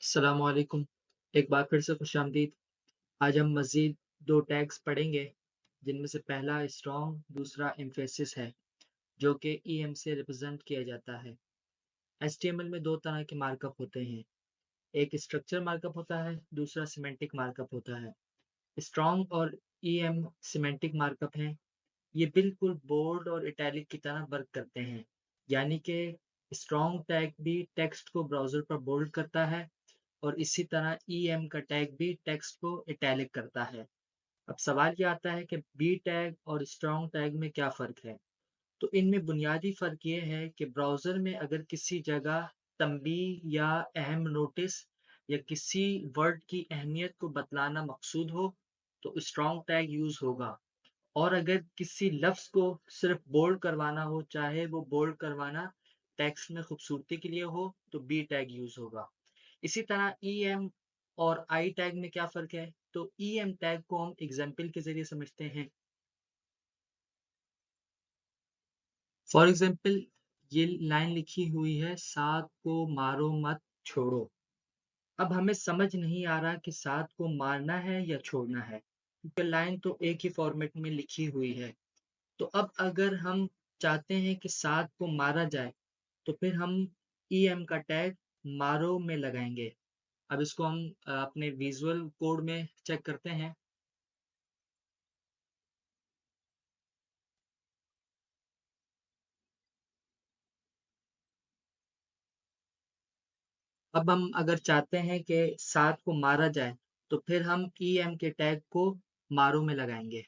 अस्सलामुअलैकुम। एक बार फिर से खुशामदीद। आज हम मज़ीद 2 टैग्स पढ़ेंगे, जिनमें से पहला स्ट्रॉन्ग, दूसरा एम्फेसिस है, जो कि ईएम से रिप्रेज़ेंट किया जाता है। एचटीएमएल में 2 तरह के मार्कअप होते हैं, एक स्ट्रक्चर मार्कअप होता है, दूसरा सिमेंटिक मार्कअप होता है। स्ट्रॉन्ग और ईएम सिमेंटिक मार्कअप हैं, ये बिल्कुल बोल्ड और इटैलिक की तरह वर्क करते हैं, यानी कि स्ट्रॉन्ग टैग भी टेक्स्ट को ब्राउज़र पर बोल्ड करता है और इसी तरह ईएम का टैग भी टेक्स्ट को इटैलिक करता है। अब सवाल ये आता है कि बी टैग और स्ट्रॉन्ग टैग में क्या फ़र्क है? तो इनमें बुनियादी फ़र्क ये है कि ब्राउज़र में अगर किसी जगह तंबीह या अहम नोटिस या किसी वर्ड की अहमियत को बतलाना मकसूद हो, तो स्ट्रॉन्ग टैग यूज़ होगा और अगर किसी लफ्ज़ को सिर्फ़ बोल्ड करवाना हो, चाहे वो बोल्ड करवाना टेक्स्ट में खूबसूरती के लिए हो, तो बी टैग यूज़ होगा। इसी तरह ईएम और आई टैग में क्या फ़र्क है? तो ईएम टैग को हम एग्ज़ाम्पल के ज़रिए समझते हैं। फॉर एग्ज़ाम्पल ये लाइन लिखी हुई है, "साथ को मारो मत छोड़ो।" अब हमें समझ नहीं आ रहा कि साथ को मारना है या छोड़ना है, क्योंकि लाइन तो एक ही फ़ॉर्मेट में लिखी हुई है। तो अब अगर हम चाहते हैं कि साथ को मारा जाए, तो फिर हम ईएम का टैग मारो में लगाएँगे। अब इसको हम अपने विज़ुअल कोड में चेक करते हैं। अब हम अगर चाहते हैं कि साथ को मारा जाए, तो फिर हम ईएम के टैग को मारो में लगाएँगे।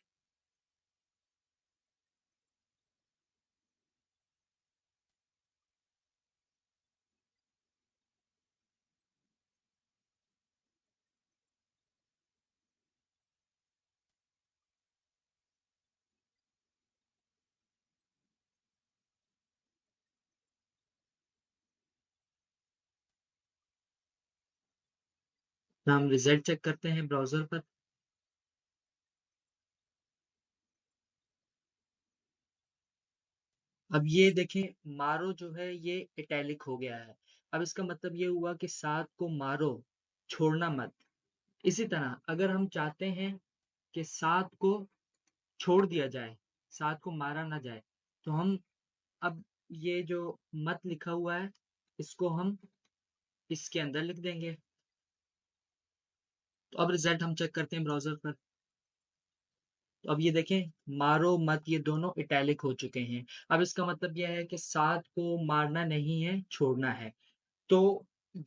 तो हम रिज़ल्ट चेक करते हैं ब्राउज़र पर। अब ये देखें, मारो जो है ये इटैलिक हो गया है। अब इसका मतलब ये हुआ कि साथ को मारो, छोड़ना मत। इसी तरह अगर हम चाहते हैं कि साथ को छोड़ दिया जाए, साथ को मारा ना जाए, तो हम अब ये जो मत लिखा हुआ है, इसको हम इसके अंदर लिख देंगे। तो अब रिज़ल्ट हम चेक करते हैं ब्राउज़र पर। तो अब ये देखें, मारो मत ये दोनों इटैलिक हो चुके हैं। अब इसका मतलब ये है कि साथ को मारना नहीं है, छोड़ना है। तो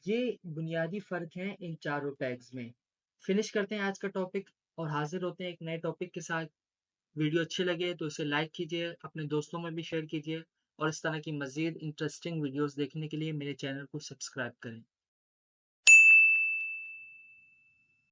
ये बुनियादी फ़र्क हैं इन चारों टैग्स में। फ़िनिश करते हैं आज का टॉपिक और हाज़िर होते हैं एक नए टॉपिक के साथ। वीडियो अच्छी लगे तो इसे लाइक कीजिए, अपने दोस्तों में भी शेयर कीजिए और इस तरह की मज़ीद इंटरेस्टिंग वीडियोज़ देखने के लिए मेरे चैनल को सब्सक्राइब करें।